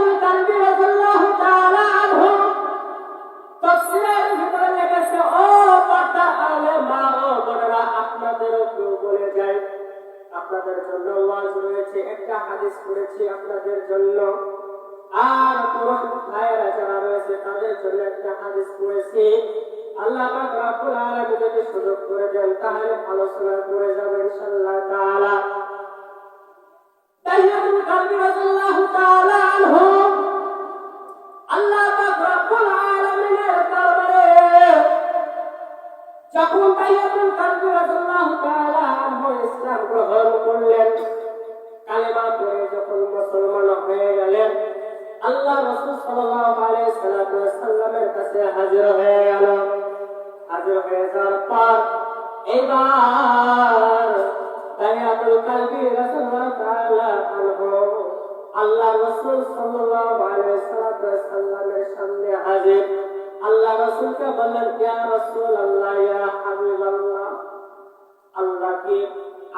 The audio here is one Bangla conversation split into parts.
তাইয়াতুল কারবি রাদিয়াল্লাহু তাআলা আনহু তাফসীরের ভিতরে লেখেছে, ও পর্দার আলেম মা ও বোনেরা, আপনাদেরকে বলে যাই, আপনাদের জন্য ওয়াজ রয়েছে, একটা হাদিস পড়েছি আপনাদের জন্য, আর পুরুষ ভাইয়েরা যারা রয়েছে তাদের জন্য একটা হাদিস পড়েছি। আল্লাহ পাক রব্বুল আলামিন যদি সুযোগ করে দেন তাহলে আলোচনা করে যাব ইনশাআল্লাহ তাআলা। তাইয়াতুল কারবি রাদিয়াল্লাহু তাআলা আনহু আল্লাহ পাক রব্বুল আলামিনের দরবারে যখন তাইয়াতুল কারবি রাদিয়াল্লাহু তাআলা আনহু ইসলাম গ্রহণ করলেন, কালেমা পড়ে যখন মুসলমান হয়ে গেলেন, আল্লাহ রাসূল সাল্লাল্লাহু আলাইহি সাল্লামের কাছে হাজির হয়ে গেল। হাজির হয়ে যাওয়ার পর এবার তাইয়াতুল কারবি রাদিয়াল্লাহু তাআলা আনহু আল্লাহ রাসূল সাল্লাল্লাহু আলাইহি সাল্লামের সামনে হাজির। আল্লাহ রাসূলকে বললেন, ইয়া রাসূলুল্লাহ, ইয়া হাবিবাল্লাহ, আল্লাহ কি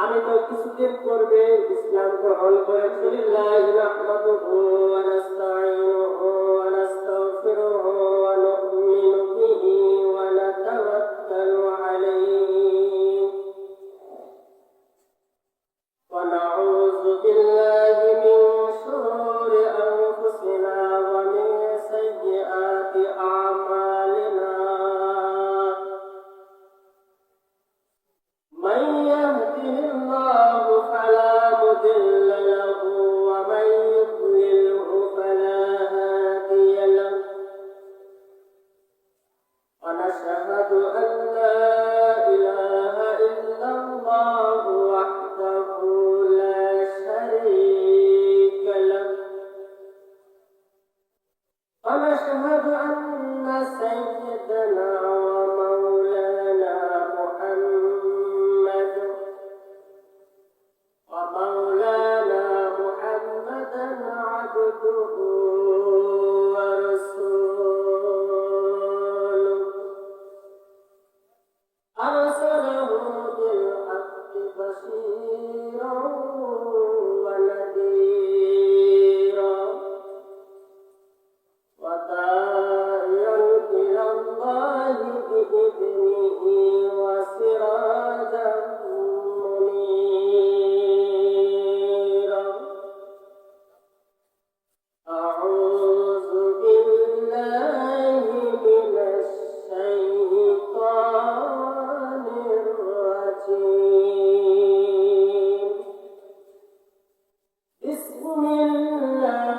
আমি তো কিছুদিন পূর্বে ইসলাম গ্রহণ করেছি। লিল্লাহি নাহমাদুহু ওয়া নাস্তাঈনুহু ওয়া নাস্তাগফিরুহু ওয়া নু'মিনু বিহি ওয়া নাতাওয়াক্কালু আলাইহি ওয়া নাউযু বিল্লাহি মিন শুরুরি আনফুসিনা ওয়া মিন সাইয়্যাতি আ'মালিনা। من يهده الله فلا مضل له ومن يضلله فلا هادي له ونشهد أن لا إله إلا الله وحده لا شريك له ونشهد أن سيدنا ومولانا محمدا عبده ورسوله أرسله بالحق بشيرا ونذيرا وداعيا إلى الله بإذنه وسراجا منيرا. أعوذ بالله من الشيطان الرجيم. بسم الله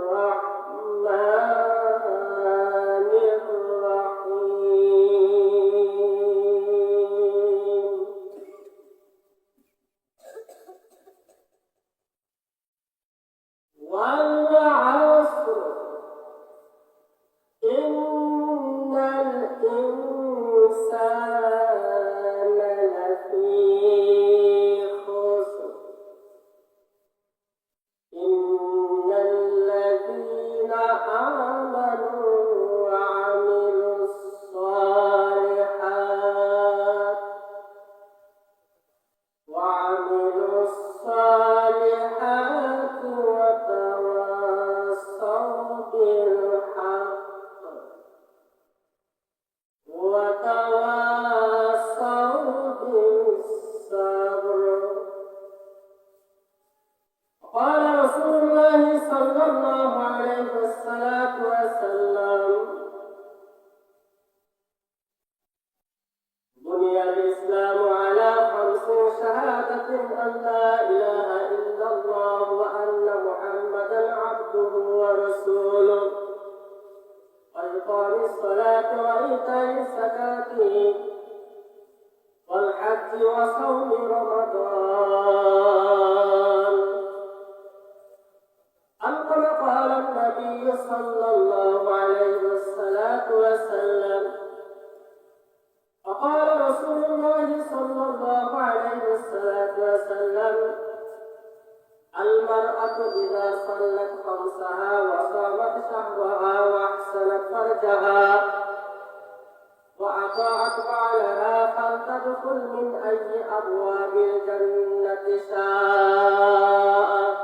الرحمن الرحيم. والعصر إن الإنسان لفي خسر إلا الذين آمنوا وعملوا الصالحات وتواصوا بالحق وتواصوا بالصبر. قال رسول الله صلى الله عليه وسلم: بني الإسلام على خمس: شهادة أن لا إله إلا الله وأن محمدا عبده ورسوله، وإقام الصلاة وإيتاء الزكاة والحج وصوم رمضان. أو كما قال النبي صلى الله عليه وسلم. فقال رسول الله صلى الله عليه وسلم: المرأة إذا صلت خمسها وصامت شهرها وأحسنت فرجها وأطاعت بعلها فلتدخل من أي أبواب الجنة شاءت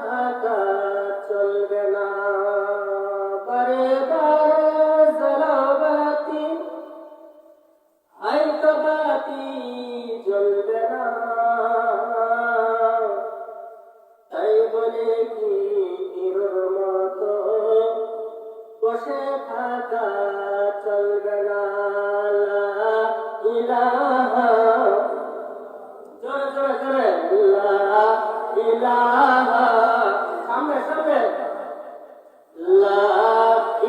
থাকা চলবে না। বারে বারে জ্বালাবাতি হয়তো বাতি জ্বলবে না, তাই বলে কি হিরোর মতো বসে থাকা চলবে না। লা ইলাহা, জোরে জোরে জোরে, লা ইলাহা, সামনে সামনে, লা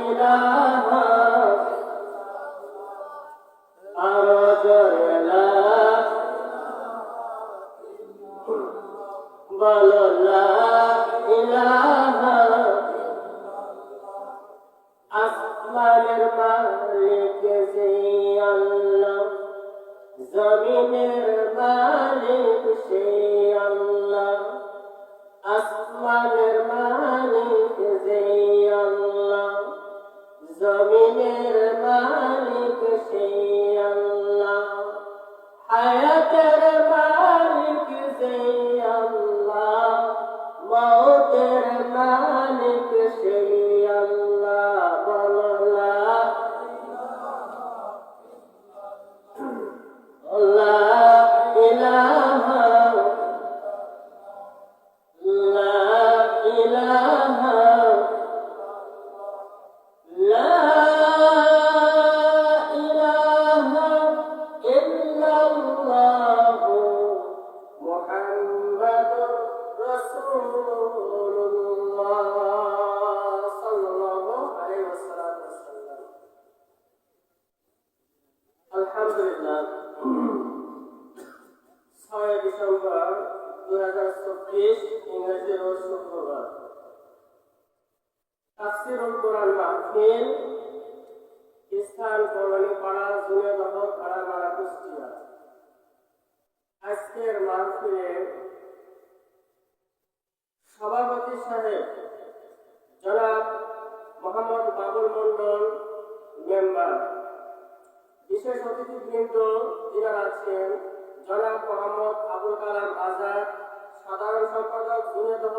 ইলাহা, আরো জোরে, লা বলো, লা ইলাহা। আসমানের মালিক যে আল্লাহ, জমিনের মালিক সে আল্লাহ। আসমানের মালিক যে আল্লাহ, জমিনের মালিক সে আল্লাহ। হায়াতের মালিক যে আল্লাহ, মওতের মালিক সে আল্লাহ। বলো লা ইলাহা, লা ইলাহা, লা ইলাহা ইল্লাল্লাহু মুহাম্মাদুর রাসূলুল্লাহ সাল্লাল্লাহু আলাইহি ওয়াসাল্লাম। আলহামদুলিল্লাহ, 6 ডিসেম্বর 2024 ইংরেজি রোজ শুক্রবার। তাফসীরুল কোরআন মাহফিল, স্থান কলোনিপাড়া, জুনেদহ, খাড়ামারা, কুষ্টিয়া। আজকের মাহফিলে সভাপতি সাহেব জনাব মোহাম্মদ বাবুল মন্ডল মেম্বার, বিশেষ অতিথিবৃন্দ যিনারা আছেন জনাব মোহাম্মদ আবুল কালাম আজাদ, সাধারণ সম্পাদক জুনেদহ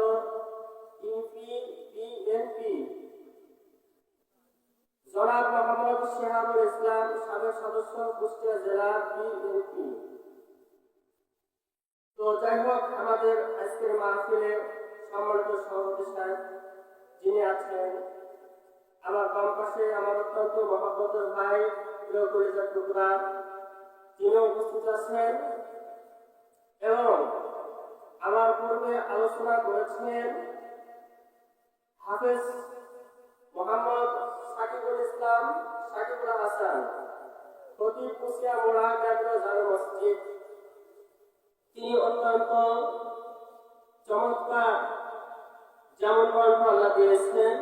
ইউপি বিএনপি, জনাব মোহাম্মদ শেহাবুল ইসলাম, সাবেক সদস্য কুষ্টিয়া জেলা বিএনপি। তো যাই হোক, আমাদের আজকের মাহফিলে সম্মানিত সভাপতি সাহেব যিনি আছেন, আমার বাম পাশে আমার অত্যন্ত মহব্বতের ভাই, প্রিয় কলিজার টুকরা, তিনিও উপস্থিত আছেন এবং আমার পূর্বে আলোচনা করেছেন হাফেজ মোহাম্মদ সাকিবুল ইসলাম, সাকিবুল হাসান, খতিব কুষ্টিয়া মোড়া কেন্দ্র জামে মসজিদ। তিনি অত্যন্ত চমৎকার, যেমন কণ্ঠ আল্লাহ দিয়েছেন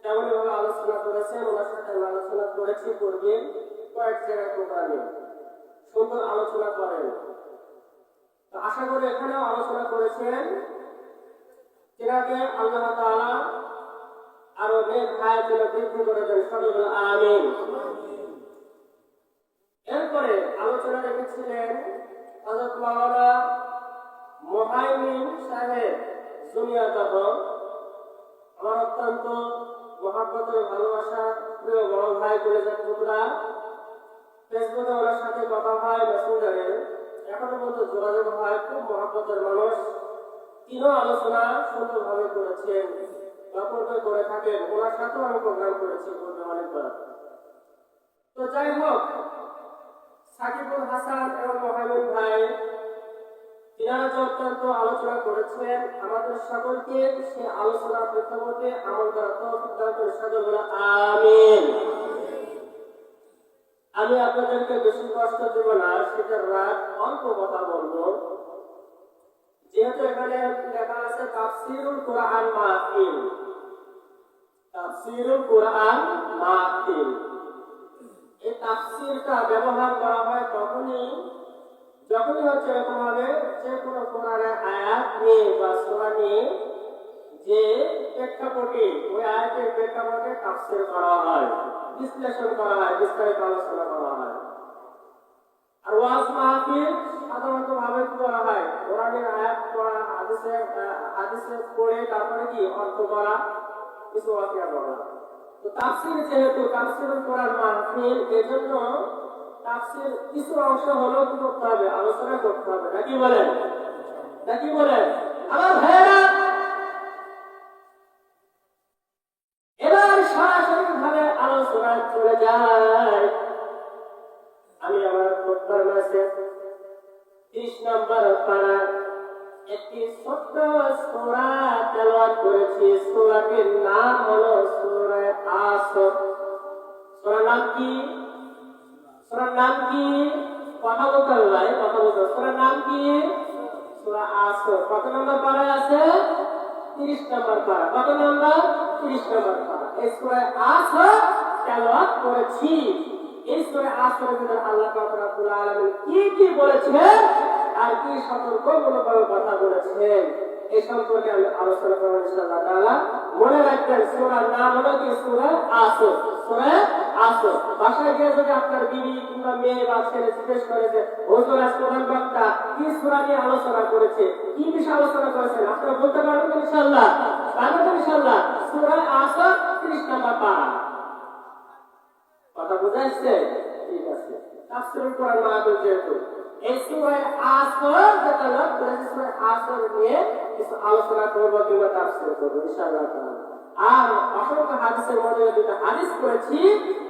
তেমনি ভাবে আলোচনা করেছেন। ওনার সাথে আমি আলোচনা করেছি পূর্বে কয়েক জায়গায় প্রোগ্রামে, সুন্দর আলোচনা করেন। তো আশা করি এখানেও আলোচনা করেছেন। যেটাকে আল্লাহ তাআলা আরো নেক হায়াত যেন বৃদ্ধি করে দেন, সকলে বলেন আমিন। এরপরে আলোচনা রেখেছিলেন হযরত মাওলানা মুহাইমিন সাহেব জুনিয়াদহ, আমার অত্যন্ত মহব্বতের ভালোবাসা প্রিয় বড় ভাই, কলিজার টুকরা। ফেসবুকে ওনার সাথে কথা হয়, মেসেঞ্জারে এখনো পর্যন্ত যোগাযোগ হয়, খুব মহব্বতের মানুষ। তিনিও আলোচনা সুন্দরভাবে করেছেন বা পূর্বে করে থাকেন। ওনার সাথেও আমি প্রোগ্রাম করেছি পূর্বে অনেকবার। তো যাই হোক, সাকিবুল হাসান এবং মোহাম্মদ ভাই তিনারা যে অত্যন্ত আলোচনা করেছেন, আমাদের সকলকে সে আলোচনার প্রেক্ষাপটে আমল করার তৌফিক দান করে, সকলে বলে আমিন। আমি আপনাদেরকে বেশি কষ্ট দেব না, সেটার রাত অল্প কথা বলবো। যেহেতু এখানে লেখা আছে তাফসীরুল কোরআন মাহফিল, তাফসীরুল কোরআন মাহফিল, এই তাফসীরটা ব্যবহার করা হয় যখনই হচ্ছে এরকম হবে যে কোনো কোরআনের আয়াত নিয়ে বা সূরা নিয়ে যে প্রেক্ষাপটে, ওই আয়াতের প্রেক্ষাপটে তাফসীর করা হয়, বিশ্লেষণ করা হয়, বিস্তারিত আলোচনা করা হয়। আর ওয়াজ মাহফিল সাধারণত ভাবে কি করা হয়, কোরআনের আয়াত পড়া, হাদিসে পড়ে তারপরে কি অর্থ করা, কিছু ওয়াকিয়া বলা। তো তাফসীর যেহেতু তাফসীরুল কোরআন মাহফিল, এজন্য তাফসীর কিছু অংশ হলেও কি করতে হবে, আলোচনা করতে হবে, নাকি বলেন? নাকি বলেন? আমার ভাইয়েরা, এবার সরাসরি ভাবে আলোচনায় চলে যায়। আমি আমার খুতবার মাঝে 30 নম্বর পারা একটি ছোট্ট সূরা তেলাওয়াত করেছি। সূরাটির নাম হলো সূরা আসর। সূরার নাম কি? সূরার নাম কি? কথা বলতে হবে ভাই, কথা বলতে হবে। সূরার নাম কি? সূরা আসর। কত নম্বর পারায় আছে? 30 নম্বর পারা। কত নম্বর? 30 নম্বর পারা। এই সূরা আসর তেলাওয়াত করেছি। এই সূরা আসরের ভিতরে আল্লাহ পাক রব্বুল আলামিন কি কি বলেছেন আর কি সতর্কমূলক কথা বলেছেন, এই সম্পর্কে আমি আলোচনা করব ইনশাআল্লাহ তাআলা। মনে রাখবেন সূরার নাম হলো কি? সূরা আসর। সূরা আসর। বাসায় গিয়ে যদি আপনার বিবি কিংবা মেয়ে বা ছেলে জিজ্ঞেস করে যে হুজুর আজ প্রধান বক্তা কি সূরা নিয়ে আলোচনা করেছে, কি বিষয়ে আলোচনা করেছেন, আপনারা বলতে পারবেন ইনশাআল্লাহ? পারবেন ইনশাআল্লাহ? সূরা আসর 30 নম্বর পারা। কথা বুঝা আসছে? ঠিক আছে। তাফসীরুল কোরআন মাহফিল যেহেতু এই সূরা আসর যেটা লাভ করেছে, সূরা আসর নিয়ে কিছু আলোচনা করব কিংবা তাফসীর করব ইনশাআল্লাহ তাআলা। আর অসংখ্য হাদিসের মধ্যে দুটো হাদিস করেছি,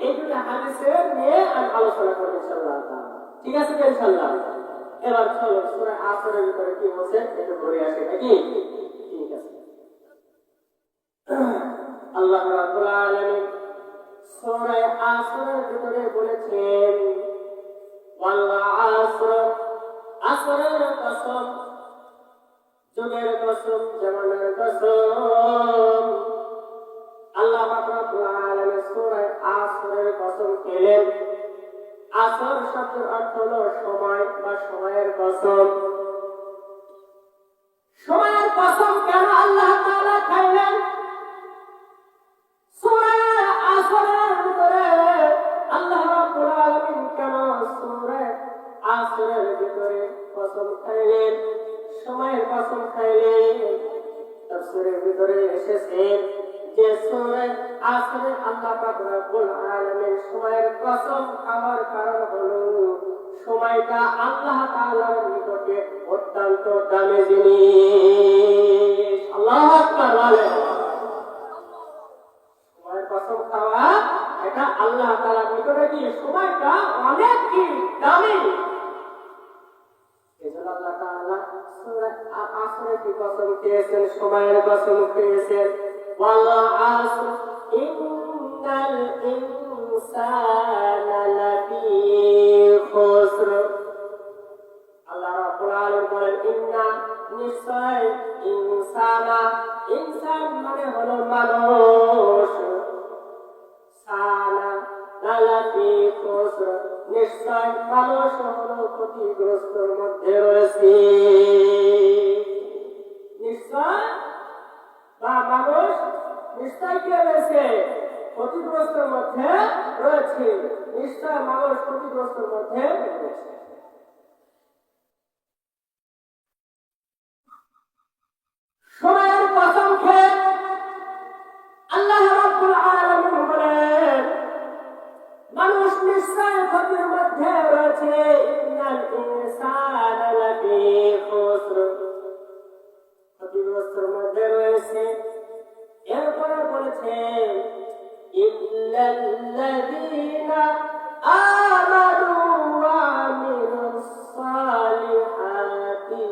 এই দুটো হাদিসের নিয়ে আমি আলোচনা করব ইনশাআল্লাহ তাআলা। ঠিক আছে তো ইনশাআল্লাহ? এবার চলো সূরা আসরের ভিতরে কি বলছে একটু পড়ে আসি নাকি? ঠিক আছে। আল্লাহ রাব্বুল আলামিন সূরা আসরের ভিতরে বলেছেন ওয়াল আসর, আসরের কসম, যুগের কসম, জামানার কসম। আল্লাহ পাক রব্বুল আলামিন সূরা আসরের কসম খেলেন। আসর শব্দের অর্থ হলো সময় বা সময়ের কসম। সময়ের কসম কেন আল্লাহ তাআলা খাইলেন? সূরা আসরের ভিতরে আল্লাহ রাব্বুল আলামিন কেন সূরা আসরের ভিতরে কসম খাইলেন, সময়ের কসম খাইলেন? তাফসীরের ভিতরে এসেছে যে সূরা আসরে আল্লাহ পাক রব্বুল আলামিন সময়ের কসম খাওয়ার কারণ হলো সময়টা আল্লাহ তাআলার নিকটে অত্যন্ত দামি জিনিস। আল্লাহু আকবার বলেন। কসম খাওয়া এটা আল্লাহ তাআলার নিকটে কি সময়টা অনেক কি দামি। এজন্য আল্লাহ তাআলা সূরা আসরে কি কসম খেয়েছেন? সময়ের কসম খেয়েছেন। ওয়াল আসর ইন্নাল ইনসানা লাফি খুসর। আল্লাহ রাব্বুল আলামিন বলেন ইন্না, নিশ্চয়, ইনসানা, ইনসান মানে হলো মানুষ, নিশ্চয় মানুষ হলো ক্ষতিগ্রস্তর মধ্যে রয়েছে। নিশ্চয় বা মানুষ নিশ্চয় কি রয়েছে? ক্ষতিগ্রস্তর মধ্যে রয়েছে। নিশ্চয় মানুষ ক্ষতিগ্রস্তর মধ্যে রয়েছে। সময়ের কসম খেয়ে আল্লাহ রাব্বুল আলামিন বলেন মানুষ নিশ্চয় ক্ষতির মধ্যে রয়েছে। ইন্নাল ইনসানা লাফি খুসর, ক্ষতিগ্রস্তর মধ্যে রয়েছে। এরপরে বলেছেন ইল্লাল্লাযীনা আমানু ওয়া আমিলুস সালিহাতি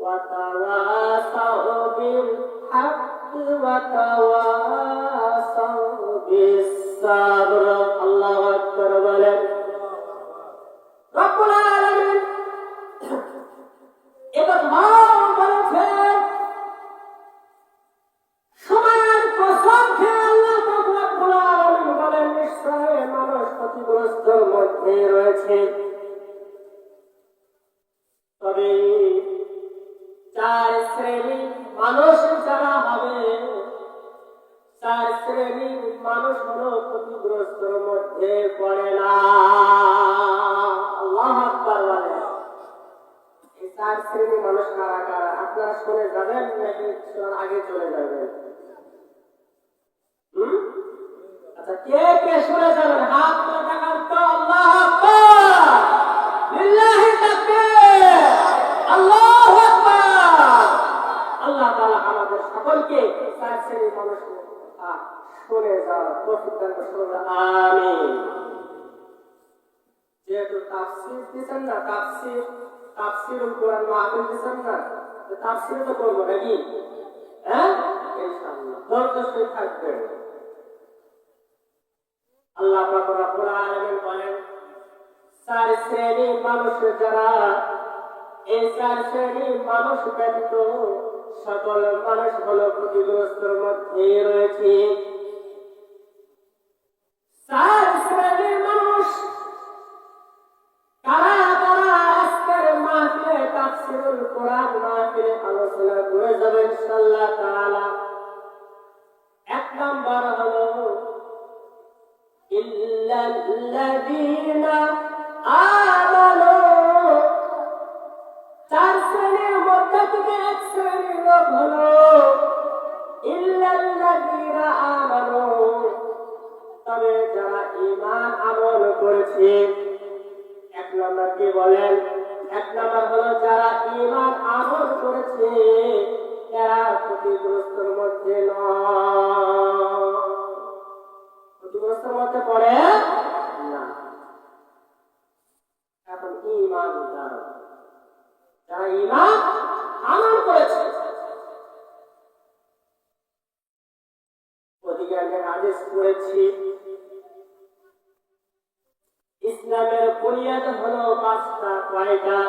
ওয়া তাওয়াসাউ বিল হাক্কি ওয়া তাওয়াসাউ বিস সাবর। আল্লাহু আকবার বলেন। রব্বুল আলামিন একথা বলেছেন সময়ের কসম খেয়ে আল্লাহ পাক রব্বুল আলামিন বলেন নিশ্চয় মানুষ ক্ষতিগ্রস্তর মধ্যে রয়েছে। তবে 4 শ্রেণীর মানুষ যারা হবে, 4 শ্রেণীর মানুষ হলো ক্ষতিগ্রস্তর মধ্যে পড়ে না। আল্লাহু আল্লাহু আকবার বলেন। এই চার শ্রেণীর মানুষ কারা কারা আপনারা শুনে যাবেন নাকি শোনার আগে চলে যাবেন? আচ্ছা, কে কে শুনে যাবেন হাত তুলে দেখান তো। আল্লাহু আকবার, লিল্লাহি তাকবীর, আল্লাহু আকবার। আল্লাহ তাআলা আমাদের সকলকে চার শ্রেণীর মানুষ শুনে যাওয়ার তৌফিক দান করুন, আমিন। যেহেতু তাফসীর দিচ্ছেন না, তাফসীরুল কোরআন মাহফিল দিচ্ছেন না, তাফসীর তো করবো নাকি? হ্যাঁ, ইনশাআল্লাহ ধৈর্যশীল থাকবেন। আল্লাহ পাক রব্বুল আলামিন বলেন, চার শ্রেণীর মানুষ যারা, এই চার শ্রেণীর মানুষ ব্যতীত সকল মানুষ হলো ক্ষতিগ্রস্তের মধ্যে রয়েছে। চার শ্রেণীর মানুষ কারা কারা আজকের মাহফিলে তাফসীরুল কোরআন মাহফিলে আলোচনা করে যাবেন ইনশাআল্লাহ তাআলা। এক নাম্বার হলো ইল্লাল্লাযীনা আমানু। চার শ্রেণীর মধ্যে থেকে এক শ্রেণীর লোক হলো ইল্লাল্লাযীনা আমানু, তবে যারা ঈমান আমল করেছে। এক নম্বর কি বলেন? এক নম্বর হলো যারা ঈমান আমল করেছে তারা ক্ষতিগ্রস্তের মধ্যে নয়, ক্ষতিগ্রস্তের মধ্যে পড়ে না। এখন ঈমানদার যারা ঈমান আমল করেছে, অধিকাংশের হাদিস পড়েছি ইসলামের বুনিয়াদ হলো পাঁচটা। কয়টা?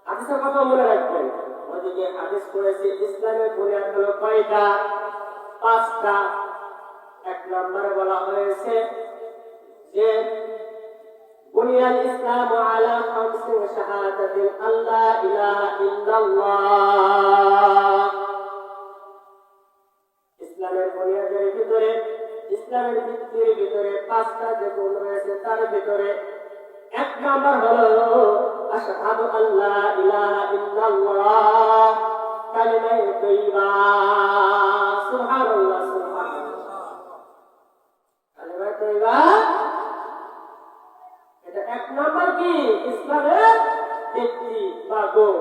হাদিসের কথা মনে রাখবেন। ওদিকে হাদিস পড়েছি ইসলামের বুনিয়াদ হলো কয়টা? পাঁচটা। এক নম্বরে বলা হয়েছে যে বুনিয়াল ইসলামু আলা খামসি শাহাদাতিন আল্লা ইলাহা ইল্লাল্লাহ। ইসলামের বুনিয়াদের ভিতরে, ইসলামের ভিত্তির ভিতরে পাঁচটা যে গুণ রয়েছে তার ভিতরে এক নম্বর হলো আশহাদু আল্লা ইলাহা ইল্লাল্লাহ, কালিমা তাইয়্যিবা। সুবহানাল্লাহ, সুবহানাল্লাহ। কালিমা তাইয়্যিবা এটা এক নম্বর কি ইসলামের ভিত্তি বা গুণ।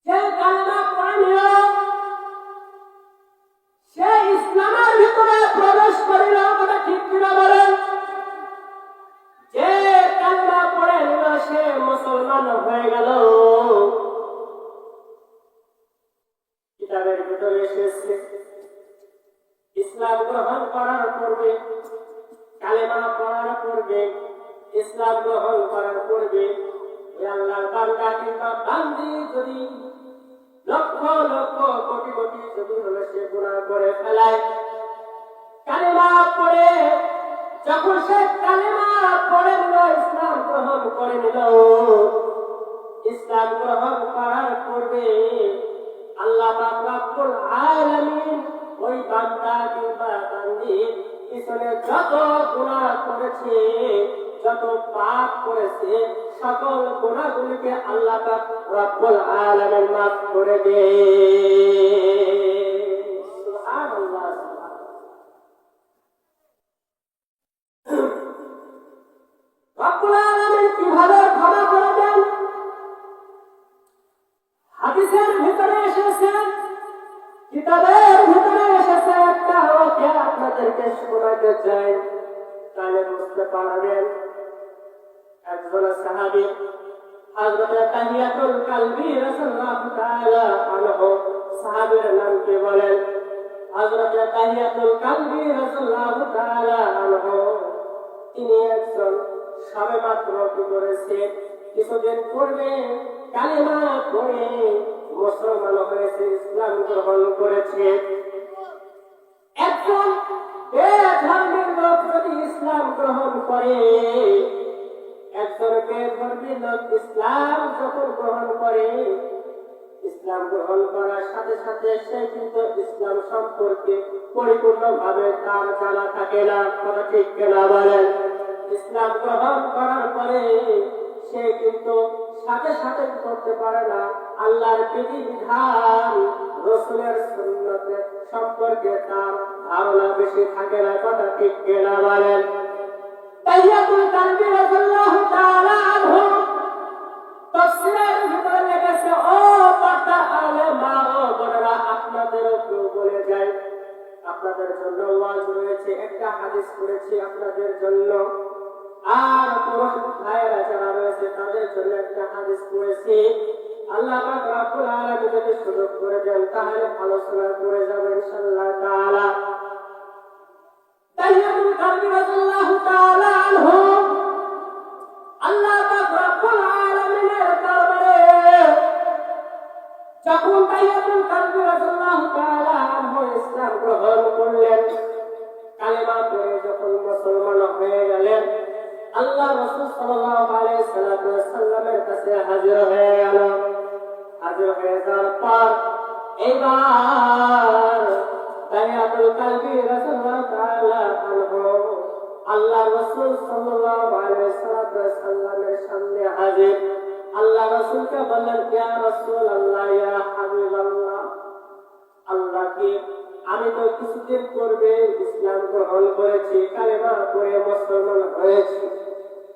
যে কালিমা পড়ে নিল সে ইসলামের ভিতরে প্রবেশ করিল, কথা ঠিক কিনা বলেন? যে কালিমা পড়ে নিল সে মুসলমান হয়ে গেল। কিতাবের ভিতরে এসেছে ইসলাম গ্রহণ করার পূর্বে, কালিমা পড়ার পূর্বে, ইসলাম গ্রহণ করার পূর্বে আল্লাহর বান্দা কিংবা বান্দি যদি লক্ষ লক্ষ কোটি কোটি যদি হলে সে গুনাহ করে ফেলায়, কালিমা পড়ে যখন সে কালিমা পড়ে নিল, ইসলাম গ্রহণ করে নিল, ইসলাম গ্রহণ করার পূর্বে আল্লাহ পাক রব্বুল আলামিন ওই বান্দা কিংবা বান্দির পিছনে যত গুনাহ করেছে, যত পাপ করেছে, সকল গুনাহগুলিকে আল্লাহ পাক রব্বুল আলামিন মাফ করে দেন। সুবহানাল্লাহ। রব্বুল আলামিন কিভাবে ক্ষমা করে দেন? হাদিসের ভিতরে এসেছে, কিতাবের ভিতরে এসেছে। একটা ওয়াকিয়া আপনাদেরকে শোনাতে চাই, তাহলে বুঝতে পারবেন। একজন সাহাবী হযরত তাহিয়াতুল কালবি রাদিয়াল্লাহু তাআলা আনহু, সাহাবীর নাম কি বলেন? হযরত তাহিয়াতুল কালবি রাদিয়াল্লাহু তাআলা আনহু। তিনি একজন সবেমাত্র কি করেছে, কিছুদিন পূর্বে কালিমা পড়ে মুসলমান হয়েছে, ইসলাম গ্রহণ করেছে। একজন বেধর্মীর লোক যদি ইসলাম গ্রহণ করে, একজন বেধর্মী লোক ইসলাম যখন গ্রহণ করে, ইসলাম গ্রহণ করার সাথে সাথে সে কিন্তু ইসলাম সম্পর্কে পরিপূর্ণভাবে তার জানা থাকে না, কথা ঠিক কিনা বলেন? ইসলাম গ্রহণ করার পরে সে কিন্তু সাথে সাথে করতে পারে না আল্লাহর বিধিবিধান রাসূলের সুন্নতে সম্পর্কে তার ধারণা বেশি থাকে না। কথা ঠিক কিনা বলেন? তাহিয়াতুল কালবি রাদিয়াল্লাহু তাআলা আনহু তাফসীরের ভিতরে লেখেছে, ও পর্দা আলে মা ও বোনেরা, আপনাদেরও কেউ বলে যায়, আপনাদের জন্য ওয়াজ রয়েছে, একটা হাদিস করেছি আপনাদের জন্য, আর পুরুষ ভাইয়েরা যারা রয়েছে তাদের জন্য একটা হাদিস করেছি। আল্লাহ পাক রব্বুল আলামিন যদি সুযোগ করে দেন তাহলে আলোচনা করে যাব ইনশাআল্লাহ তাআলা। তাহিয়াতুল কালবি রাদিয়াল্লাহু তাআলা আনহু আল্লাহ পাক রব্বুল আলামিনের দরবারে যখন তাহিয়াতুল কালবি রাদিয়াল্লাহু তাআলা আনহু ইসলাম গ্রহণ করলেন, কালেমা পড়ে যখন মুসলমান হয়ে গেলেন, আল্লাহ রাসূল সাল্লাল্লাহু আলাইহি সাল্লামের কাছে হাজির হয়ে গেল। হাজির হয়ে যাওয়ার পর এইবার তাহিয়াতুল কালবি রাদিয়াল্লাহু তাআলা আনহু আল্লাহ রাসূল সাল্লাল্লাহু আলাইহি সাল্লামের সামনে হাজির। আল্লাহ রাসূলকে বললেন, ইয়া রাসূলুল্লাহ, ইয়া হাবিবাল্লাহ, আল্লাহ কি আমি তো কিছুদিন পূর্বে ইসলাম গ্রহণ করেছি, কালেমা পড়ে মুসলমান হয়েছি।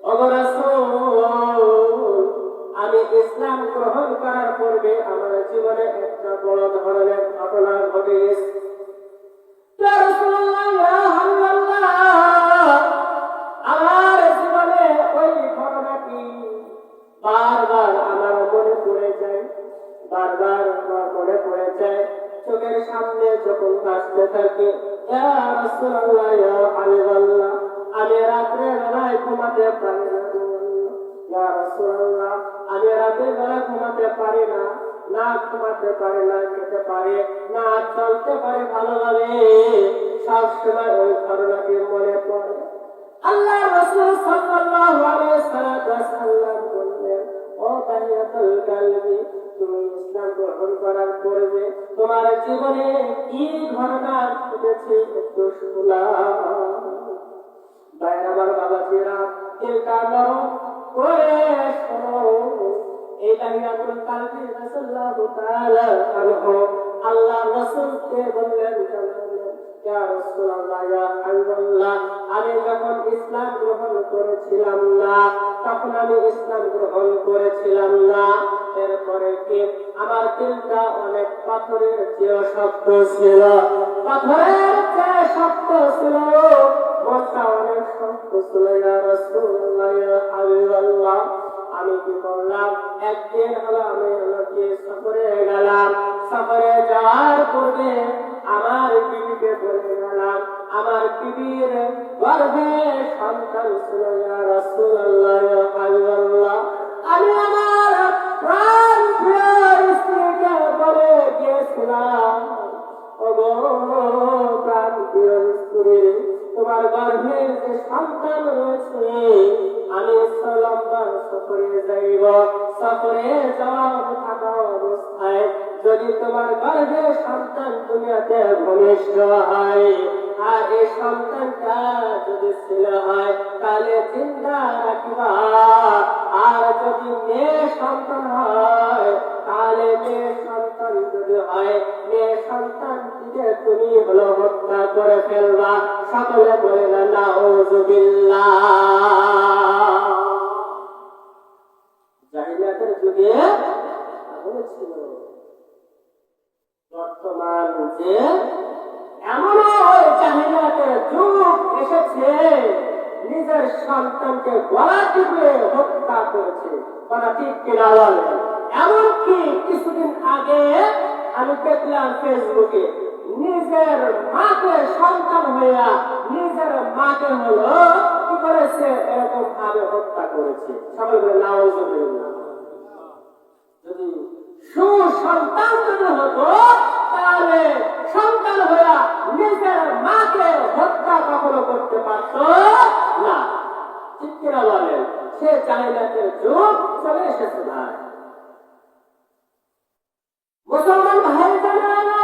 ওগো রাসূল, আমি ইসলাম গ্রহণ করার পূর্বে আমার জীবনে একটা বড় ধরনের ঘটনা ঘটে গেছে। ইয়া রাসূলুল্লাহ, ইয়া হাবিবাল্লাহ, আমার জীবনে ওই ঘটনাটি বারবার আমার মনে পড়ে যায়, বারবার আমার মনে পড়ে যায়, চোখের সামনে যখন ভাসতে থাকে। ইয়া রাসূলুল্লাহ, ইয়া হাবিবাল্লাহ, আমি রাত্রে বেলায় ঘুমাতে পারি না। ইয়া রাসূলুল্লাহ, আমি রাতের বেলা ঘুমাতে পারি না, না ঘুমাতে পারি না, খেতে পারি না, চলতে পারি ভালোভাবে, সবসময় ওই ঘটনাটি মনে পড়ে। আল্লাহ রাসূল সাল্লাল্লাহু আলাইহি সাল্লাম বললেন, ও তাহিয়াতুল কালবি, তুমি ইসলাম গ্রহণ করার পূর্বে তোমার জীবনে কি ঘটনা ঘটেছে একটু শোনাও। ভাইরা আমার, বাবাজিরা, দিলটা নরম করে শোনো। এই তাহিয়াতুল কালবি রাদিয়াল্লাহু তাআলা আনহু আল্লাহ রাসূলকে বললেন, ইয়া রাসূলুল্লাহ, ইয়া হাবিবাল্লাহ, আমি যখন ইসলাম গ্রহণ করেছিলাম না, তখন আমি ইসলাম গ্রহণ করেছিলাম না, এরপরে কি আমার দিলটা অনেক পাথরের চেয়ে শক্ত ছিল, পাথরের চেয়ে শক্ত ছিল, মনটা অনেক শক্ত ছিল। ইয়া রাসূলুল্লাহ, ইয়া হাবিবাল্লাহ, আমি কি করলাম, একদিন হলো আমি কি সফরে গেলাম, সফরে যাওয়ার পূর্বে আমার বিবিকে বলে গেলাম, আমার বিবির গর্ভে সন্তান ছিল। ইয়া রাসূলুল্লাহ, ইয়া হাবিবাল্লাহ, আমি আমার প্রাণ প্রিয় স্ত্রীকে বলে গিয়েছিলাম, ওগো প্রাণ প্রিয় স্ত্রী, তোমার গর্ভে যে সন্তান রয়েছে, আমি লম্বা সফরে যাইব, সফরে যাওয়ার থাকা অবস্থায় যদি তোমার গর্ভে সন্তান দুনিয়াতে ভূমিষ্ঠ হয়, আর এই সন্তানটা যদি ছেলে হয় তাহলে চিন্তা রাখিবা, আর যদি মেয়ে সন্তান হয় তাহলে মেয়ে সন্তান যদি হয়, মেয়ে সন্তানটিকে তুমি হলো হত্যা করে ফেলবা। সকলে বলে না নাউযুবিল্লাহ। জাহিলিয়াতের যুগে ছিল, বর্তমান যে এমন জাহিলিয়াতের যুগ এসেছে, নিজের সন্তানকে গলা টিপে হত্যা করেছে। কথা ঠিক কিনা বলেন? এমনকি কিছুদিন আগে আমি দেখলাম ফেসবুকে, নিজের মাকে সন্তান হইয়া নিজের মাকে হলো কি করেছে, এরকম ভাবে হত্যা করেছে। সবাই বলে নাউযুবিল্লাহ। যদি সুসন্তান যদি হতো তাহলে সন্তান হইয়া নিজের মাকে হত্যা কখনো করতে পারত না। ঠিক কিনা বলেন? সে জাহিলিয়াতের যুগ চলে এসেছে। ভাই মুসলমান ভাই জানা,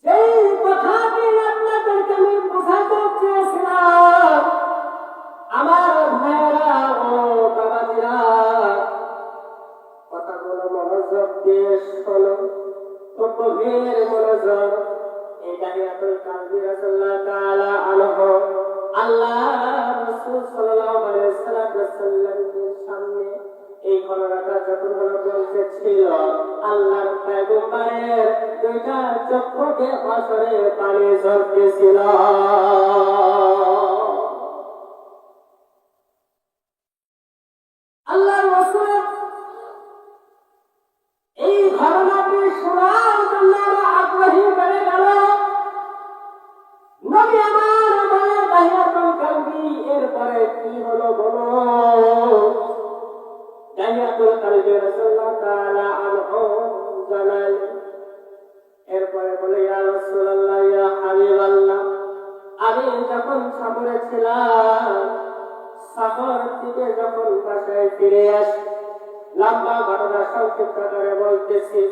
যেই কথাটি আপনাদেরকে আমি বোঝাতে চেয়েছিলাম, মনোযোগ দিয়ে শোনো, খুব গভীর মনোযোগ। এই দাহিয়াতুল কালবি রাদিয়াল্লাহু তাআলা আনহু আল্লাহ রাসূল সাল্লাল্লাহু আলাইহি ওয়াসাল্লামের সামনে এই ঘটনাটা যখন বলতেছিল, আল্লাহর পয়গম্বরের দুইটা চক্ষুতে অঝরে পানি ঝরতেছিল। আল্লাহর রাসূল এই ঘটনাটি শোনার জন্য আগ্রহী হয়ে গেল। নবী আমার বলে, দাহিয়াতুল কালবি এরপরে কি হলো বলো? দাহিয়াতুল কালবি রাসূলুল্লাহ তাআলা আনহু জানাল, এরপরে বলে, ইয়া রাসূলুল্লাহ, ইয়া হাবিবাল্লাহ, আমি যখন সফরে ছিলাম, সফর থেকে যখন বাসায় ফিরে আসি, লম্বা ঘটনা সংক্ষিপ্ত করে বলতেছি,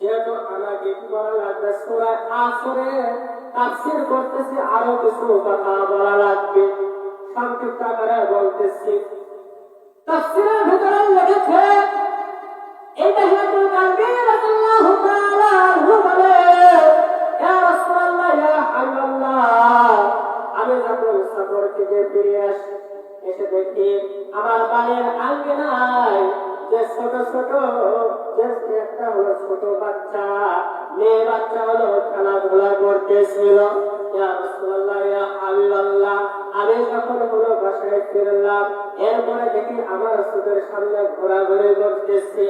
যেহেতু আমাকে কি বলা লাগবে, সূরা আসরে তাফসীর করতেছি, আরো কিছু কথা বলা লাগবে, সংক্ষিপ্ত করে বলতেছি। তাফসীরের ভিতরে লিখেছে, এই দাহিয়াতুল কালবি রাদিয়াল্লাহু তাআলা আনহু বলে, ইয়া রাসূলুল্লাহ, ইয়া হাবিবাল্লাহ, আমি যখন সফর থেকে ফিরে আসি, এসে দেখি আমার বাড়ির আঙ্গিনায় যে ছোট ছোট যে একটা হলো ছোট বাচ্চা, মেয়ে বাচ্চা হলো খেলাধুলা করতেছিল। ইয়া রাসূলুল্লাহ, ইয়া হাবিবাল্লাহ, আমি যখন হলো বাসায় ফিরলাম, এরপরে দেখি আমার চোখের সামনে ঘোরাঘুরি করতেছে।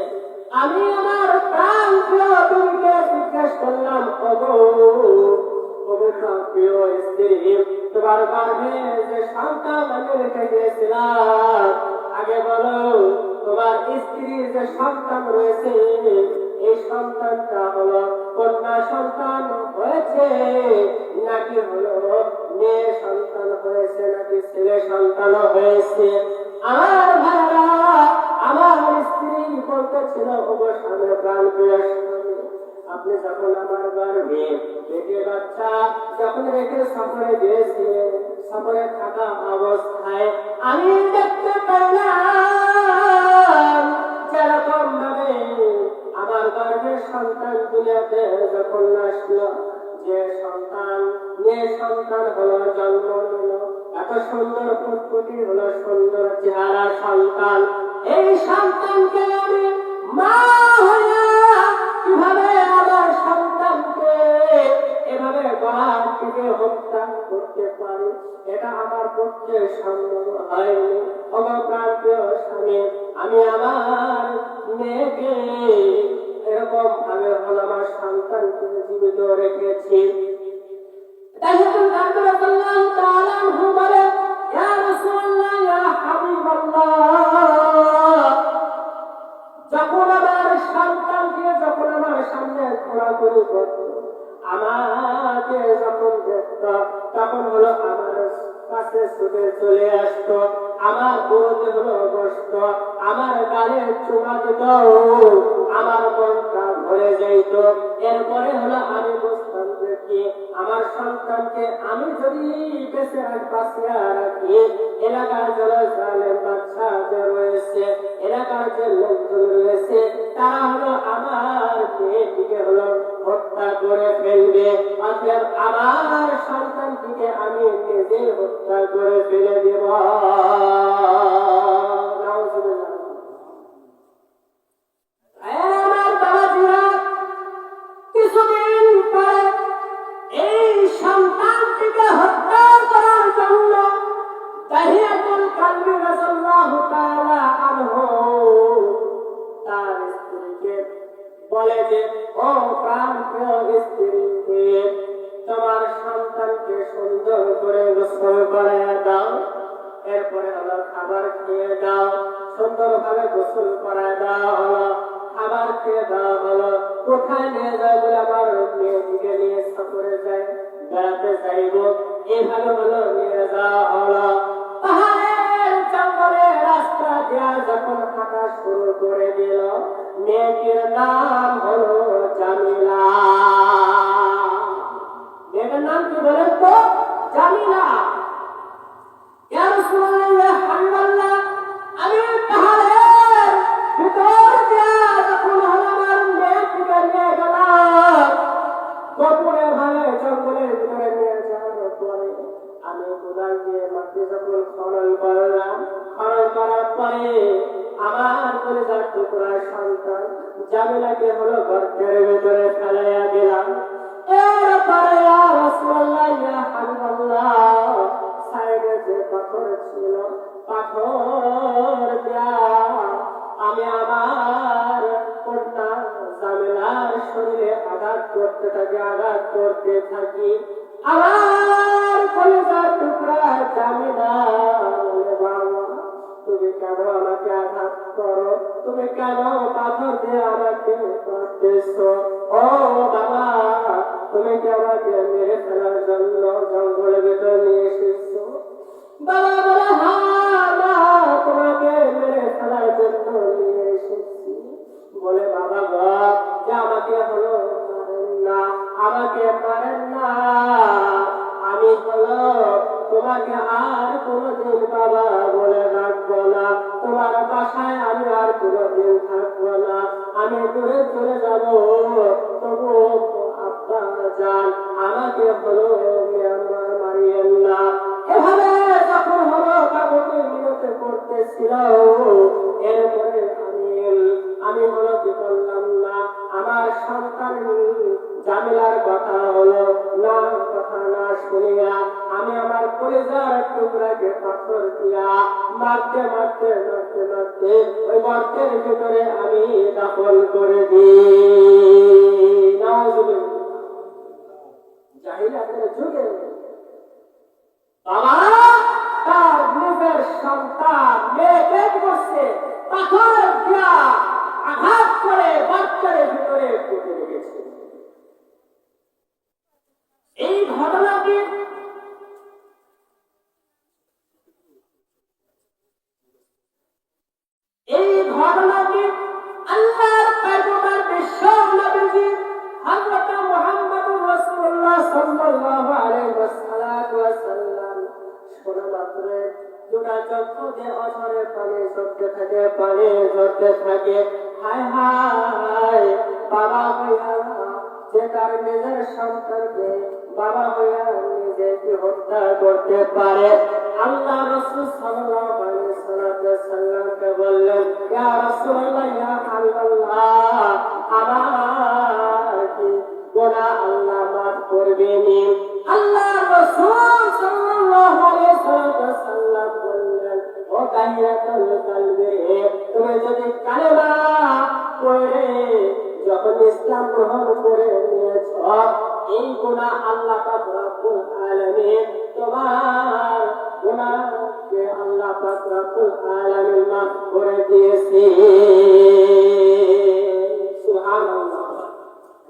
আমি আমার প্রাণ প্রিয় তুমিকে জিজ্ঞেস করলাম, ওগো প্রিয় স্ত্রী, তোমার গর্ভে যে সন্তান আমি রেখে গিয়েছিলাম, আগে বলো, তোমার স্ত্রীর যে সন্তান রয়েছে, এই সন্তানটা হলো কন্যা সন্তান হয়েছে নাকি হলো মেয়ে সন্তান হয়েছে নাকি ছেলে সন্তান হয়েছে? আমার ভাইরা, আমার স্ত্রী বলতেছিল, ওগো স্বামী, প্রাণ প্রিয় স্বামী, আপনি যখন আমার গর্ভে পেটে বাচ্চা যখন রেখে সফরে গিয়েছিলেন, সফরে থাকা অবস্থায় আমি দেখতে পেলাম যেরকম ভাবে আমার গর্ভের সন্তান দুনিয়াতে যখন আসলো, যে সন্তান মেয়ে সন্তান হলো জন্ম নিল, এত সুন্দর ফুটফুটি হলো, সুন্দর চেহারা সন্তান, এই সন্তানকে আমি মা হইয়া কিভাবে আমার সন্তানকে এভাবে গলার থেকে হত্যা করতে পারি, এটা আমার পক্ষে সম্ভব হয়নি। অবপ্রান্তীয় স্বামী, আমি আমার মেয়েকে এরকম ভাবে হলো আমার সন্তানকে জীবিত রেখেছি। দাহিয়াতুল কালবি রাদিয়াল্লাহু তাআলা আনহু বলে, ইয়া রাসূলুল্লাহ, ইয়া হাবিবাল্লাহ, যখন আমার সন্তানকে যখন আমার সামনে ঘোরাঘুরি করত, আমাকে যখন দেখত, তখন হলো আমার কাছে ছুটে চলে আসতো, আমার বুড়োতে হলো বসত, আমার গালে চুমা দিত, আমার মনটা ভরে যাইত। এরপরে হলো আমি বুঝতাম যে কি, আমার সন্তানকে আমি যদি বেঁচে বাঁচিয়ে রাখি, এলাকার যারা জালেম বাদশা যে রয়েছে, এলাকার যে লোকজন রয়েছে, তারা হলো আমার মেয়েটিকে হলো হত্যা করে ফেলবে, অতএব আমার সন্তানটিকে আমি নিজে হত্যা করে ফেলে দেব। আমার বাবাজিরা, কিছুদিন পরে এই সন্তানটিকে হত্যা করার জন্য দাহিয়াতুল কালবি রাদিয়াল্লাহু তাআলা আনহু তার স্ত্রীকে বলে যে, ও প্রাণ প্রিয় স্ত্রী, তোমার সন্তানকে সুন্দর করে গোসল করে দাও, এরপরে হলো খাবার খেয়ে দাও, সুন্দরভাবে গোসল করায় দেওয়া হলো, খাবার খেয়ে দেওয়া হলো। কোথায় নিয়ে যাও বলে, আমার মেয়েটিকে নিয়ে সফরে যায়, বেড়াতে যাইব, এইভাবে হলো নিয়ে যাওয়া হলো। পাহাড়ের জঙ্গলে রাস্তা দেওয়া যখন হাঁটা শুরু করে দিল, মেয়েটির নাম হলো জামিলা। মেয়েটার নাম কি বলেন তো? জামিলা। ইয়া রাসূলুল্লাহ, ইয়া হাবিবাল্লাহ, আমি পাহাড়ের ভিতর দিয়া যখন আমার জামিলাকে হলো গর্তের ভিতরে ফেলাইয়া দিলাম। এরপরে ইয়া রাসূলুল্লাহ ইয়া হাবিবাল্লাহ সাইডে যে পাথর ছিল পাথর দিয়া আমি আমার কন্যা জামিলার শরীরে আঘাত করতে থাকি। আমার কলিজার টুকরা জামিলা বলে, বাবা তুমি কেন আমাকে আঘাত করো? তুমি কেন পাথর দিয়ে আমাকে মারতেছো? ও বাবা তুমি কি আমাকে মেরে ফেলার জন্য জঙ্গলের ভিতর নিয়ে এসেছো? বাবা বলে, হ্যাঁ মা তোমাকে মেরে ফেলার জন্য নিয়ে এসেছি। বলে, বাবা গো যে আমাকে হলো মারেন না, আমাকে মারেন না, আমি হলো তোমাকে আর কোনোদিন বাবা বলে রাখবো না, তোমার বাসায় আমি আর কোনোদিন থাকবো না, আমি দূরে চলে যাব। তবু আব্বা জান আমাকে হলো মারিয়েন না। এভাবে যখন হলো কাকুকে মিনতি করতেছিল, এরপরে আমি হলো কি করলাম না, আমার সন্তান জামিলার কথা হলো না, কথা না শুনিয়া আমি আমার কলিজার টুকরাকে পাথর দিয়া মারতে মারতে মারতে মারতে ওই গর্তের ভিতরে আমি দাফন করে দিই। নাউযুবিল্লাহ। জাহিলিয়াতের যুগে বাবা তার নিজের সন্তান মেয়েকে করছে পাথর দিয়া আঘাত করে গর্তের ভিতরে পুঁতে রেখেছে। এই ঘটনাটি আল্লাহর পয়গম্বর বিশ্ব নবী হযরত মুহাম্মদুর রাসূলুল্লাহ সাল্লাল্লাহু আলাইহি ওয়াসাল্লাম শোনা মাত্র দুটা চক্ষু দিয়ে অঝরে পানি ঝরতে থাকে। হায় হায় বাবা হইয়া যে তার নিজের সন্তানকে বাবা হইয়া নিজেকে হত্যা করতে পারে। আল্লাহ রাসূল সাল্লাল্লাহু আলাইহি সাল্লামকে বললেন, ইয়া রাসূলুল্লাহ ইয়া হাবিবাল্লাহ আমার কি গুনাহ আল্লাহ মাফ করবেনি? আল্লাহ রাসূল সাল্লাল্লাহু আলাইহি সাল্লাম বললেন, ও গায়রাতুল কলবি তুমি যদি কালেমা পড়ে যখন ইসলাম গ্রহণ করে নিয়েছ, এই গুনাহ আল্লাহ পাক রব্বুল আলামিন তোমার গুনাহকে আল্লাহ পাক রব্বুল আলামিন মাফ করে দিয়েছে। সুবহানাল্লাহ।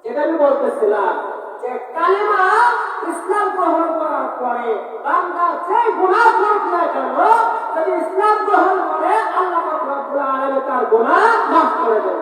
এটা আমি বলতেছিলাম যে কালেমা ইসলাম গ্রহণ করার পরে বান্দা যে গুনাহ করুক না কেন, যদি ইসলাম গ্রহণ করে আল্লাহ পাক রব্বুল আলামিন তার গুনাহ মাফ করে দেন।